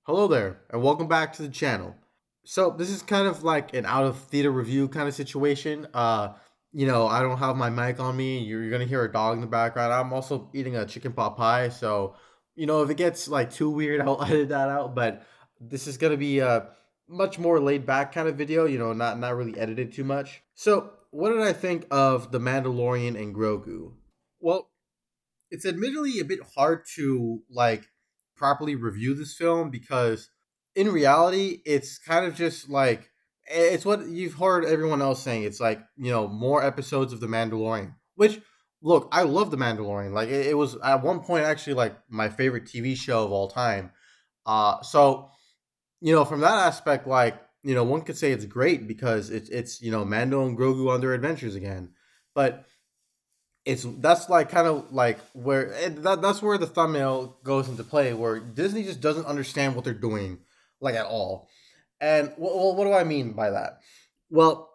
Hello there, and welcome back to the channel. So this is kind of like an out of theater review kind of situation. I don't have my mic on me. You're gonna hear a dog in the background. I'm also eating a chicken pot pie, so if it gets like too weird, I'll edit that out. But this is gonna be a much more laid back kind of video. Not really edited too much. So what did I think of the Mandalorian and Grogu? Well, it's admittedly a bit hard to like properly review this film because in reality it's kind of just like it's what you've heard everyone else saying. It's like, more episodes of The Mandalorian, which, look, I love The Mandalorian. Like it was at one point actually like my favorite TV show of all time. So from that aspect, like, one could say it's great because it's Mando and Grogu on their adventures again. But that's like kind of like where that's where the thumbnail goes into play, where Disney just doesn't understand what they're doing, like, at all. And what do I mean by that? Well,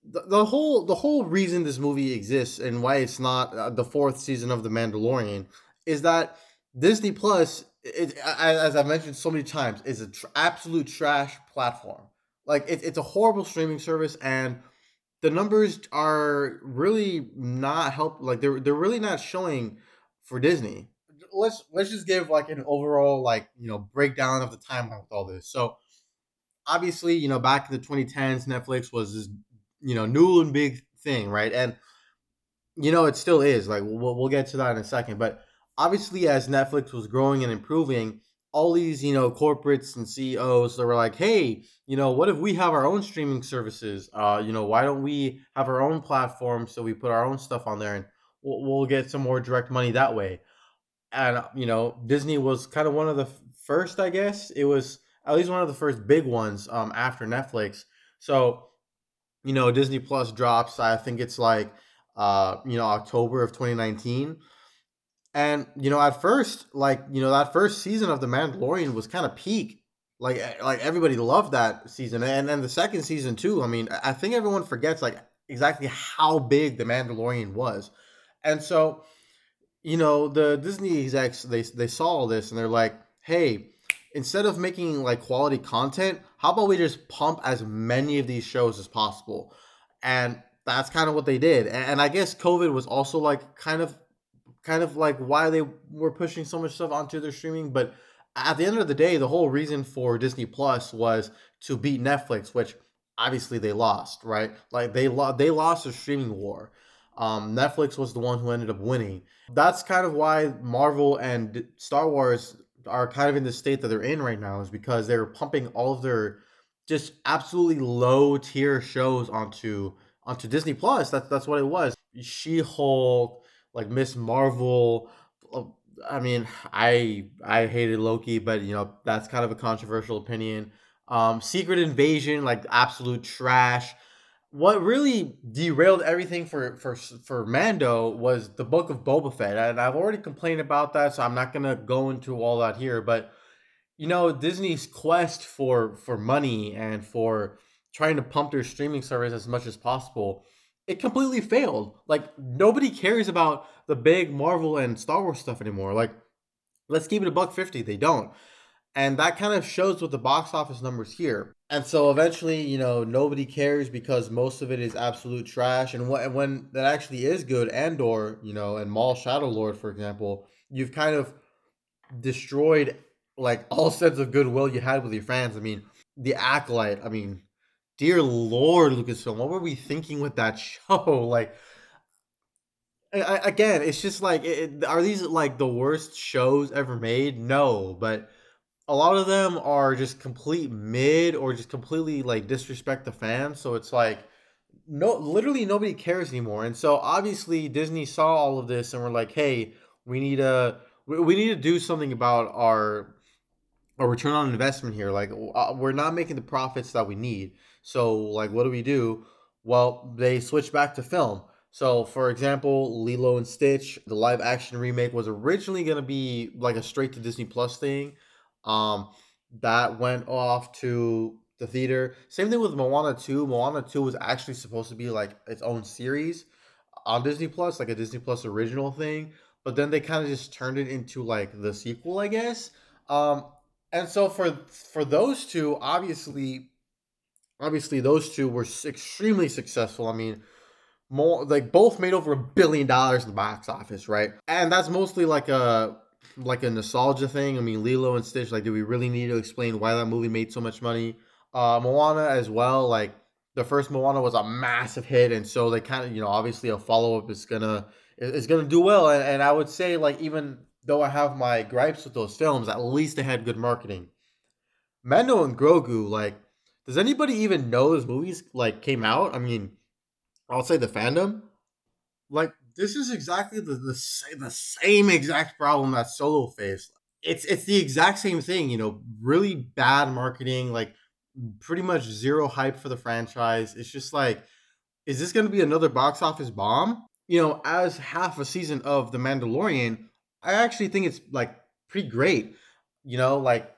the whole reason this movie exists and why it's not the fourth season of The Mandalorian is that Disney Plus, as I've mentioned so many times, is an absolute trash platform. Like it's a horrible streaming service, and the numbers are really not help. Like they're really not showing for Disney. Let's just give like an overall, like, breakdown of the timeline with all this. So obviously, back in the 2010s, Netflix was this new and big thing, right? And it still is. Like we'll get to that in a second. But obviously, as Netflix was growing and improving, all these corporates and CEOs that were like, hey, what if we have our own streaming services? Why don't we have our own platform so we put our own stuff on there and we'll get some more direct money that way. And Disney was kind of one of the first, I guess. It was at least one of the first big ones after Netflix. So Disney Plus drops. I think it's like October of 2019. And at first, like, that first season of The Mandalorian was kind of peak. Like everybody loved that season, and then the second season too. I mean, I think everyone forgets like exactly how big The Mandalorian was. And so the Disney execs, they saw all this and they're like, hey, instead of making like quality content, how about we just pump as many of these shows as possible? And that's kind of what they did. And I guess COVID was also like kind of like why they were pushing so much stuff onto their streaming. But at the end of the day, the whole reason for Disney Plus was to beat Netflix, which obviously they lost, right? Like they lost the streaming war. Netflix was the one who ended up winning. That's kind of why Marvel and Star Wars are kind of in the state that they're in right now, is because they're pumping all of their just absolutely low tier shows onto Disney Plus. That's what it was. She Hulk, like Miss Marvel. uh, I mean, I hated Loki, but that's kind of a controversial opinion. Secret Invasion, like absolute trash. What really derailed everything for Mando was the Book of Boba Fett, and I've already complained about that, so I'm not gonna go into all that here. But Disney's quest for money and for trying to pump their streaming service as much as possible, it completely failed. Like nobody cares about the big Marvel and Star Wars stuff anymore. Like, let's keep it a buck 50. They don't. And that kind of shows with the box office numbers here. And so eventually, nobody cares because most of it is absolute trash. And when that actually is good, Andor, and Maul Shadow Lord, for example, you've kind of destroyed like all sense of goodwill you had with your fans. I mean, the Acolyte. I mean, dear Lord, Lucasfilm, what were we thinking with that show? Like, again, it's just like, are these like the worst shows ever made? No, but a lot of them are just complete mid or just completely like disrespect the fans. So it's like, no, literally nobody cares anymore. And so obviously Disney saw all of this and we're like, hey, we need to we need to do something about our return on investment here. Like, we're not making the profits that we need. So like, what do we do? Well, they switch back to film. So for example, Lilo and Stitch, the live action remake, was originally going to be like a straight to Disney Plus thing. Um, that went off to the theater. Same thing with Moana 2. Moana 2 was actually supposed to be like its own series on Disney Plus, like a Disney Plus original thing. But then they kind of just turned it into like the sequel, I guess. Um, And so for those two, obviously those two were extremely successful. I mean, more like both made over $1 billion in the box office, right? And that's mostly like a nostalgia thing. I mean, Lilo and Stitch. Like, do we really need to explain why that movie made so much money? Moana as well. Like, the first Moana was a massive hit, and so they kind of, obviously a follow up is gonna do well. And I would say, like, even though I have my gripes with those films, at least they had good marketing. Mando and Grogu, like, does anybody even know those movies like came out? I mean, I'll say the fandom. Like, this is exactly the same exact problem that Solo faced. It's the exact same thing, really bad marketing, like pretty much zero hype for the franchise. It's just like, is this going to be another box office bomb? As half a season of The Mandalorian, I actually think it's like pretty great. Like,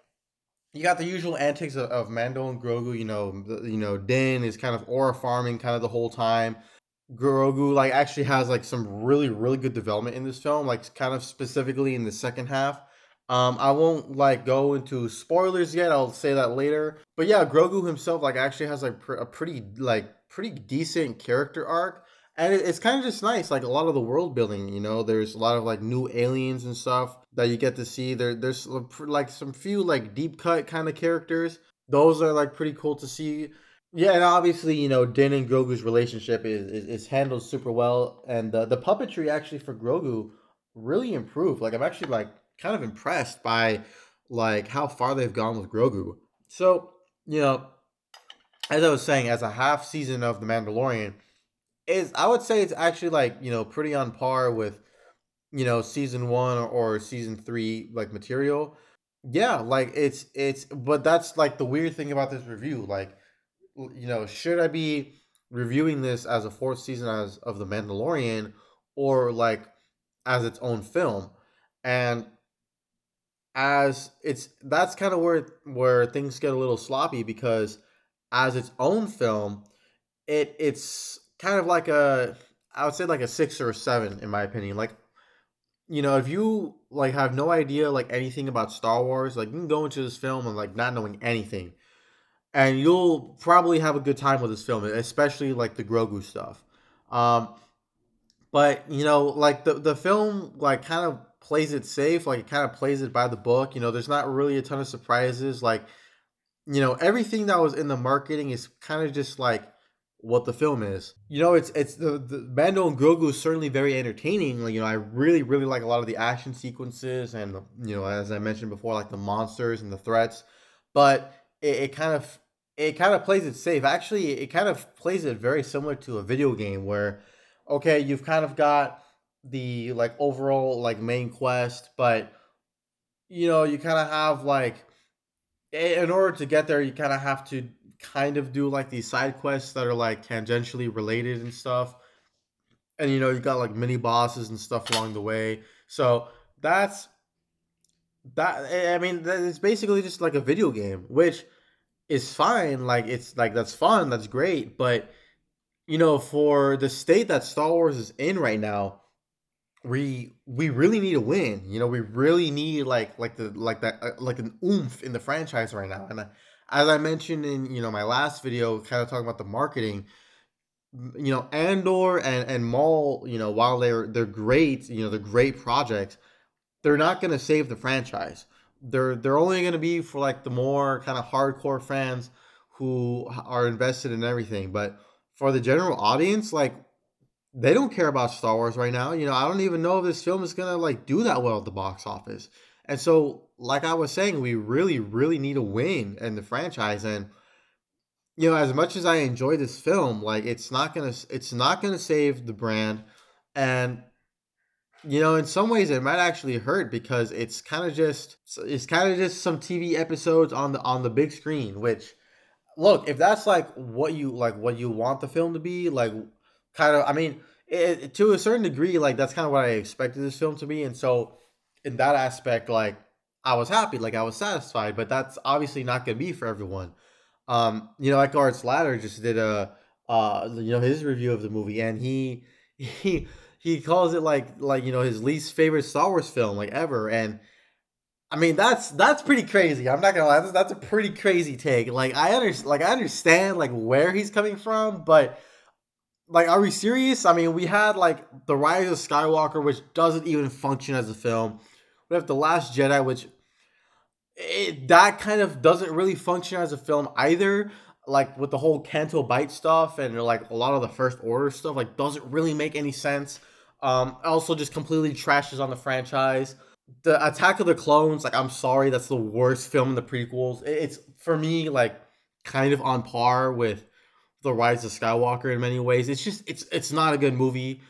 you got the usual antics of Mando and Grogu. Din is kind of aura farming kind of the whole time. Grogu like actually has like some really good development in this film, like kind of specifically in the second half. I won't like go into spoilers yet. I'll say that later. But yeah, Grogu himself like actually has like a pretty decent character arc, and it's kind of just nice. Like a lot of the world building, there's a lot of like new aliens and stuff that you get to see. There's like some few like deep cut kind of characters. Those are like pretty cool to see. Yeah, and obviously, Din and Grogu's relationship is handled super well, and the puppetry actually for Grogu really improved. Like, I'm actually like kind of impressed by like how far they've gone with Grogu. So, you know, as I was saying, as a half season of The Mandalorian, is I would say it's actually like pretty on par with season one or season three like material. Yeah, like but that's like the weird thing about this review, like should I be reviewing this as a fourth season as of The Mandalorian or like as its own film? And as it's that's kind of where things get a little sloppy because as its own film, it's kind of like a I would say like a 6 or a 7 in my opinion. Like if you like have no idea like anything about Star Wars, like you can go into this film and like not knowing anything and you'll probably have a good time with this film, especially like the Grogu stuff. Um, but like the film, like kind of plays it safe, like it kind of plays it by the book. There's not really a ton of surprises. Like everything that was in the marketing is kind of just like what the film is. It's the Mando and Grogu is certainly very entertaining. Like I really like a lot of the action sequences and as I mentioned before, like the monsters and the threats. But it kind of plays it safe. Actually, it kind of plays it very similar to a video game where, okay, you've kind of got the like overall like main quest, but you kind of have like in order to get there, you kind of have to kind of do like these side quests that are like tangentially related and stuff. And you got like mini bosses and stuff along the way. So that's that. I mean, it's basically just like a video game, which is fine. Like it's like that's fun, that's great. But for the state that Star Wars is in right now, we really need a win. We really need like the like that like an oomph in the franchise right now. And as I mentioned in my last video, kind of talking about the marketing, Andor and Maul, while they're great, they're great projects. They're not going to save the franchise. They're only going to be for like the more kind of hardcore fans who are invested in everything. But for the general audience, like they don't care about Star Wars right now. I don't even know if this film is gonna like do that well at the box office. And so, like I was saying, we really need a win in the franchise. And as much as I enjoy this film, like it's not gonna save the brand. And in some ways, it might actually hurt because it's kind of just some TV episodes on the big screen, which look, if that's what you want the film to be, like kind of, I mean, to a certain degree, like that's kind of what I expected this film to be, and so in that aspect, like I was happy, like I was satisfied, but that's obviously not going to be for everyone. Like Arts Ladder just did his review of the movie, and he he calls it like his least favorite Star Wars film like ever, and I mean, that's pretty crazy. I'm not gonna lie, that's a pretty crazy take. I understand like where he's coming from, but like, are we serious? I mean, we had like the Rise of Skywalker, which doesn't even function as a film. We have the Last Jedi, which that kind of doesn't really function as a film either. Like with the whole Canto Bite stuff and like a lot of the First Order stuff, like doesn't really make any sense. Also just completely trashes on the franchise. The Attack of the Clones, like I'm sorry, that's the worst film in the prequels. It's for me like kind of on par with the Rise of Skywalker in many ways. It's not a good movie.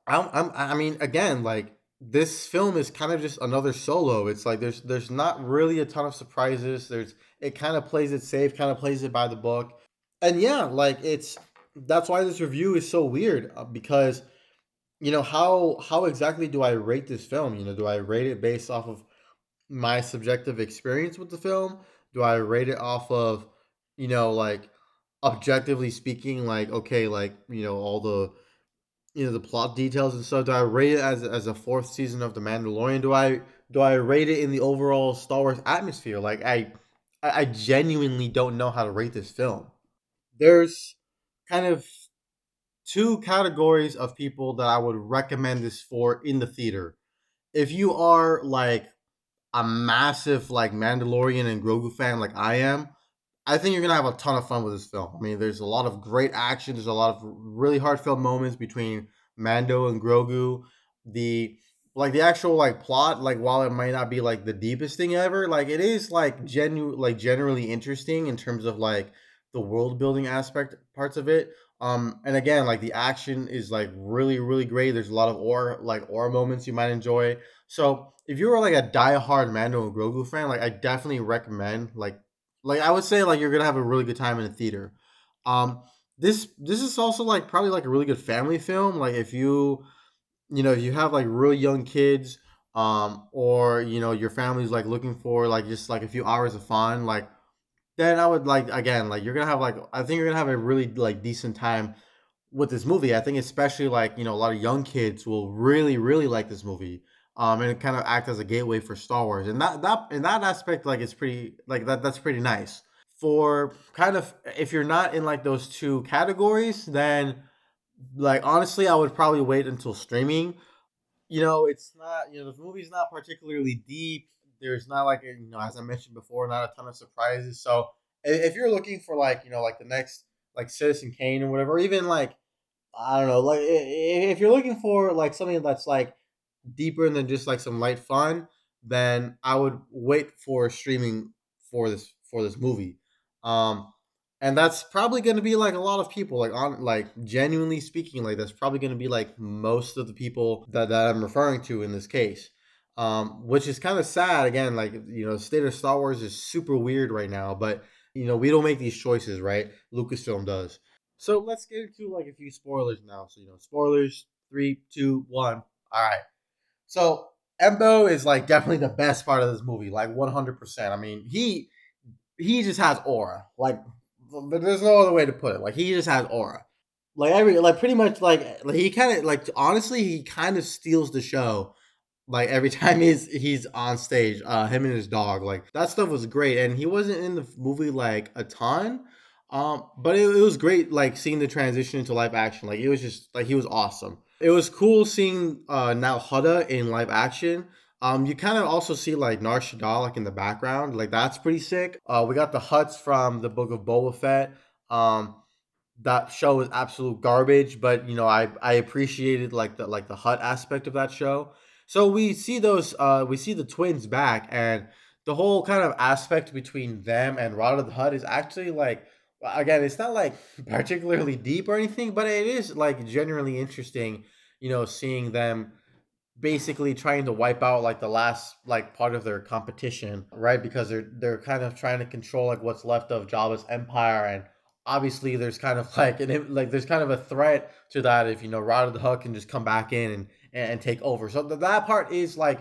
I mean, again, like this film is kind of just another Solo. It's like there's not really a ton of surprises. There's it kind of plays it safe, kind of plays it by the book, and yeah, like it's that's why this review is so weird because how exactly do I rate this film? Do I rate it based off of my subjective experience with the film? Do I rate it off of like objectively speaking, like okay, like all the the plot details and stuff? Do I rate it as a fourth season of The Mandalorian? Do I rate it in the overall Star Wars atmosphere? Like I genuinely don't know how to rate this film. There's kind of two categories of people that I would recommend this for in the theater. If you are like a massive like Mandalorian and Grogu fan like I am, I think you're gonna have a ton of fun with this film. I mean, there's a lot of great action. There's a lot of really heartfelt moments between Mando and Grogu. The the actual like plot, like while it might not be like the deepest thing ever, like it is like generally interesting in terms of like the world building aspect parts of it. And again, like the action is like really great. There's a lot of aura moments you might enjoy. So if you were like a diehard Mando and Grogu fan, like I definitely recommend like I would say like you're gonna have a really good time in the theater. Um, this is also like probably like a really good family film. Like if if you have like really young kids, or your family's like looking for like just like a few hours of fun, like then I would like again like you're gonna have like I think you're gonna have a really like decent time with this movie. I think especially like a lot of young kids will really like this movie. And it kind of act as a gateway for Star Wars, and that in that aspect, like it's pretty like that's pretty nice. For kind of if you're not in like those two categories, then like honestly, I would probably wait until streaming. It's not the movie's not particularly deep. There's not like as I mentioned before, not a ton of surprises. So if you're looking for like like the next like Citizen Kane or whatever, or even like I don't know, like if you're looking for like something that's like deeper than just like some light fun, then I would wait for streaming for this movie. Um, and that's probably going to be like a lot of people, like on like genuinely speaking, like that's probably going to be like most of the people that I'm referring to in this case. Which is kind of sad. Again, like the state of Star Wars is super weird right now, but we don't make these choices, right? Lucasfilm does. So let's get into like a few spoilers now. So spoilers. Three, two, one. All right. So Embo is like definitely the best part of this movie, like 100%. I mean, he just has aura. Like there's no other way to put it. Like he just has aura. Like every like pretty much like he kind of like honestly he kind of steals the show like every time he's on stage, him and his dog, like that stuff was great, and he wasn't in the movie like a ton, but it was great, like seeing the transition into live action. Like it was just like he was awesome. It was cool seeing now Hutta in live action. You kind of also see like Nar Shaddaa like in the background, like that's pretty sick. We got the Hutts from the Book of Boba Fett. Um, that show was absolute garbage, but I appreciated like the hut aspect of that show. So we see the twins back, and the whole kind of aspect between them and Rod of the Hut is actually like again, it's not like particularly deep or anything, but it is like genuinely interesting, seeing them basically trying to wipe out like the last like part of their competition, right? Because they're kind of trying to control like what's left of Jabba's empire, and obviously there's kind of like there's kind of a threat to that if Rod of the Hutt can just come back in and take over. So that part is like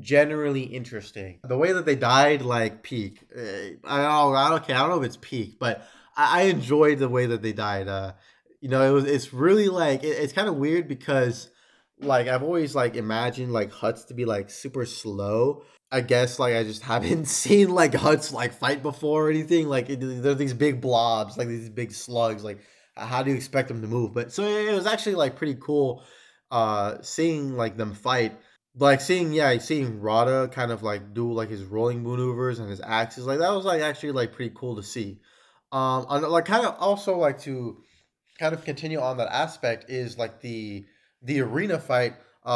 generally interesting. The way that they died, like peak. I don't know if it's peak, but I enjoyed the way that they died. It's really like it's kind of weird because like I've always like imagined like huts to be like super slow. I guess like I just haven't seen like huts like fight before or anything. Like they're these big blobs, like these big slugs. Like how do you expect them to move? But so it was actually like pretty cool, seeing like them fight. Like seeing Rada kind of like do like his rolling maneuvers and his axes. Like that was like actually like pretty cool to see. And like kind of also like to kind of continue on that aspect is like the arena fight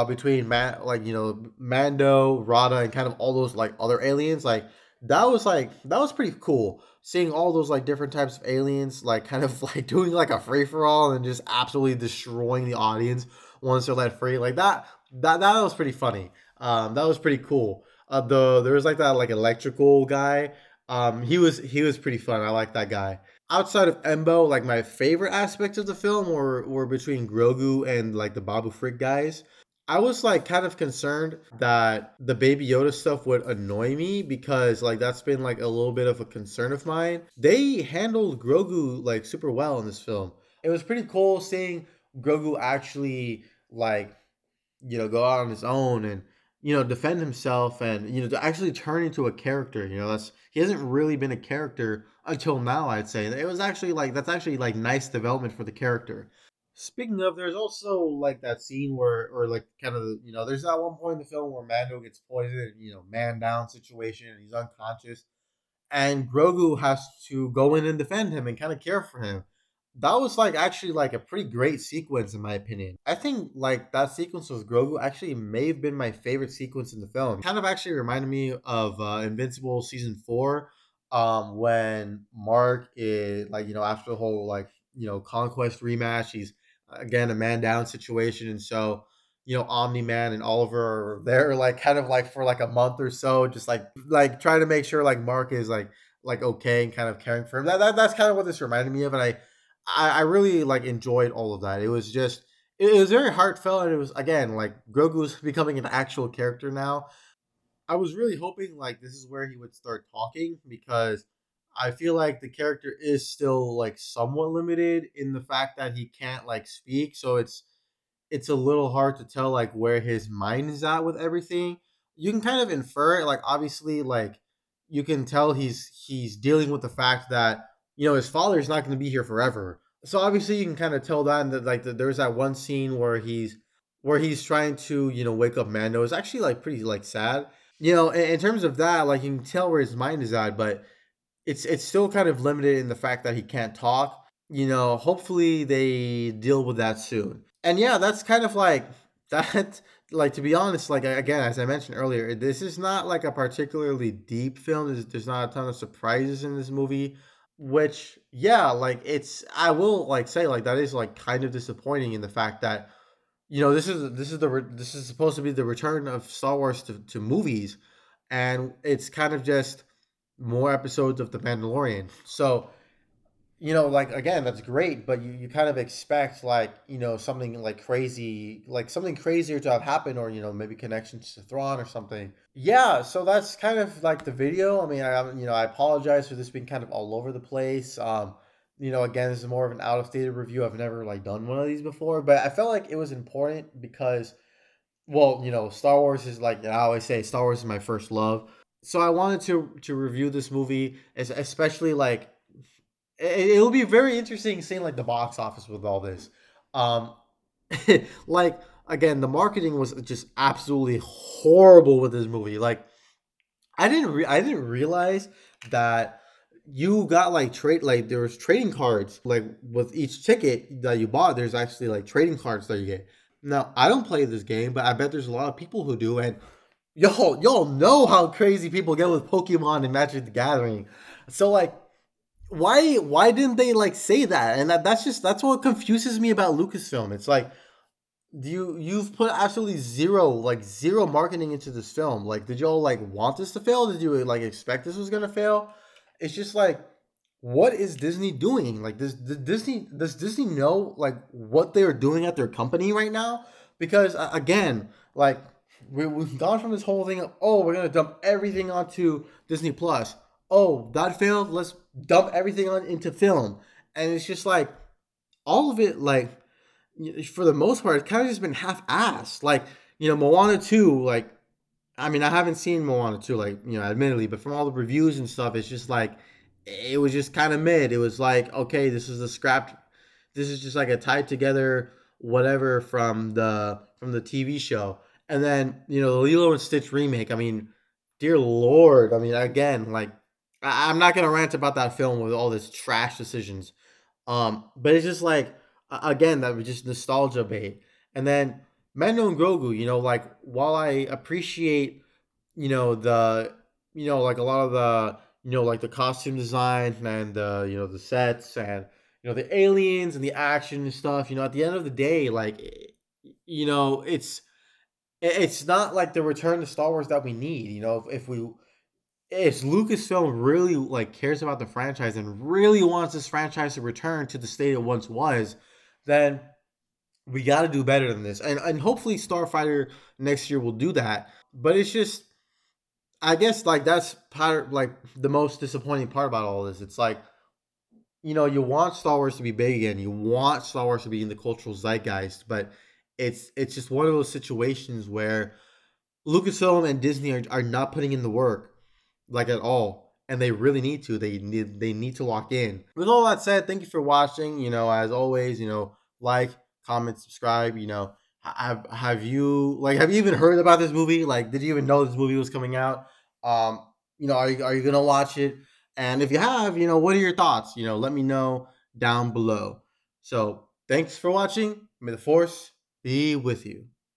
between Mando, Rada, and kind of all those like other aliens. Like that was pretty cool. Seeing all those like different types of aliens, like kind of like doing like a free for all and just absolutely destroying the audience once they're let free. Like that was pretty funny. That was pretty cool. There was like that like electrical guy. He was pretty fun. I like that guy. Outside of Embo, like my favorite aspects of the film were between Grogu and like the Babu Frick guys. I was like kind of concerned that the Baby Yoda stuff would annoy me because like that's been like a little bit of a concern of mine. They handled Grogu like super well in this film. It was pretty cool seeing Grogu actually like go out on his own and defend himself and to actually turn into a character. That's he hasn't really been a character until now. I'd say it was actually like that's actually like nice development for the character. Speaking of, there's also like that scene where, or like kind of, there's that one point in the film where Mando gets poisoned, and, man down situation, and he's unconscious, and Grogu has to go in and defend him and kind of care for him. That was like actually like a pretty great sequence in my opinion. I think like that sequence with Grogu actually may have been my favorite sequence in the film. It kind of actually reminded me of Invincible season 4, when Mark is like after the whole like conquest rematch, he's again a man down situation, and so Omni Man and Oliver are there like kind of like for like a month or so, just like trying to make sure like Mark is like okay and kind of caring for him. That's kind of what this reminded me of, and I really like enjoyed all of that. It was just it was very heartfelt, and it was again like Grogu's becoming an actual character now. I was really hoping like this is where he would start talking because I feel like the character is still like somewhat limited in the fact that he can't like speak, so it's a little hard to tell like where his mind is at with everything. You can kind of infer it, like obviously, like you can tell he's dealing with the fact that his father is not going to be here forever. So obviously, you can kind of tell that, and that like there's that one scene where he's trying to wake up Mando. It's actually like pretty like sad. In terms of that, like you can tell where his mind is at, but it's still kind of limited in the fact that he can't talk. Hopefully they deal with that soon. And yeah, that's kind of like that. Like to be honest, like again, as I mentioned earlier, this is not like a particularly deep film. There's not a ton of surprises in this movie. Which yeah, like I will like say like that is like kind of disappointing in the fact that this is supposed to be the return of Star Wars to movies, and it's kind of just more episodes of The Mandalorian. So like again, that's great, but you kind of expect like something like crazy, like something crazier to have happened, or maybe connections to Thrawn or something. Yeah, so that's kind of like the video. I mean, I apologize for this being kind of all over the place. Again, this is more of an out of theater review. I've never like done one of these before, but I felt like it was important because, well, Star Wars is like I always say, Star Wars is my first love. So I wanted to review this movie, especially like it'll be very interesting seeing like the box office with all this. Um, like again, the marketing was just absolutely horrible with this movie. Like I didn't realize that you got like trade like there was trading cards like with each ticket that you bought. There's actually like trading cards that you get. Now I don't play this game, but I bet there's a lot of people who do, and y'all know how crazy people get with Pokemon and Magic the Gathering. So like why didn't they like say that? And that's what confuses me about Lucasfilm. It's like you've put absolutely zero marketing into this film. Like did y'all like want this to fail? Did you like expect this was gonna fail? It's just like what is Disney doing? Like does Disney know like what they're doing at their company right now? Because again, like we've gone from this whole thing of, oh, we're gonna dump everything onto Disney Plus. Oh, that failed. Let's dump everything on into film, and it's just like all of it. Like for the most part, it's kind of just been half-assed. Like, Moana 2, like, I mean, I haven't seen Moana 2, like, admittedly, but from all the reviews and stuff, it's just like, it was just kind of mid. It was like, okay, this is just like a tied together whatever from the TV show. And then, the Lilo and Stitch remake, I mean, dear Lord, I mean, again, like, I'm not going to rant about that film with all this trash decisions. But it's just like, again, that was just nostalgia bait. And then Mando and Grogu, like, while I appreciate, the, like a lot of the, like the costume design and the sets and the aliens and the action and stuff. At the end of the day, like, it's not like the return to Star Wars that we need. If Lucasfilm really like cares about the franchise and really wants this franchise to return to the state it once was, then we got to do better than this. And hopefully Starfighter next year will do that. But it's just, I guess, like, that's part, like, the most disappointing part about all this. It's like, you want Star Wars to be big again. You want Star Wars to be in the cultural zeitgeist, but it's just one of those situations where Lucasfilm and Disney are not putting in the work, like, at all, and they really need to. They need to lock in. With all that said, thank you for watching. As always, like, comment, subscribe. Have you even heard about this movie? Like, did you even know this movie was coming out? Um, are you gonna watch it? And if you have, what are your thoughts? Let me know down below. So thanks for watching. May the force be with you.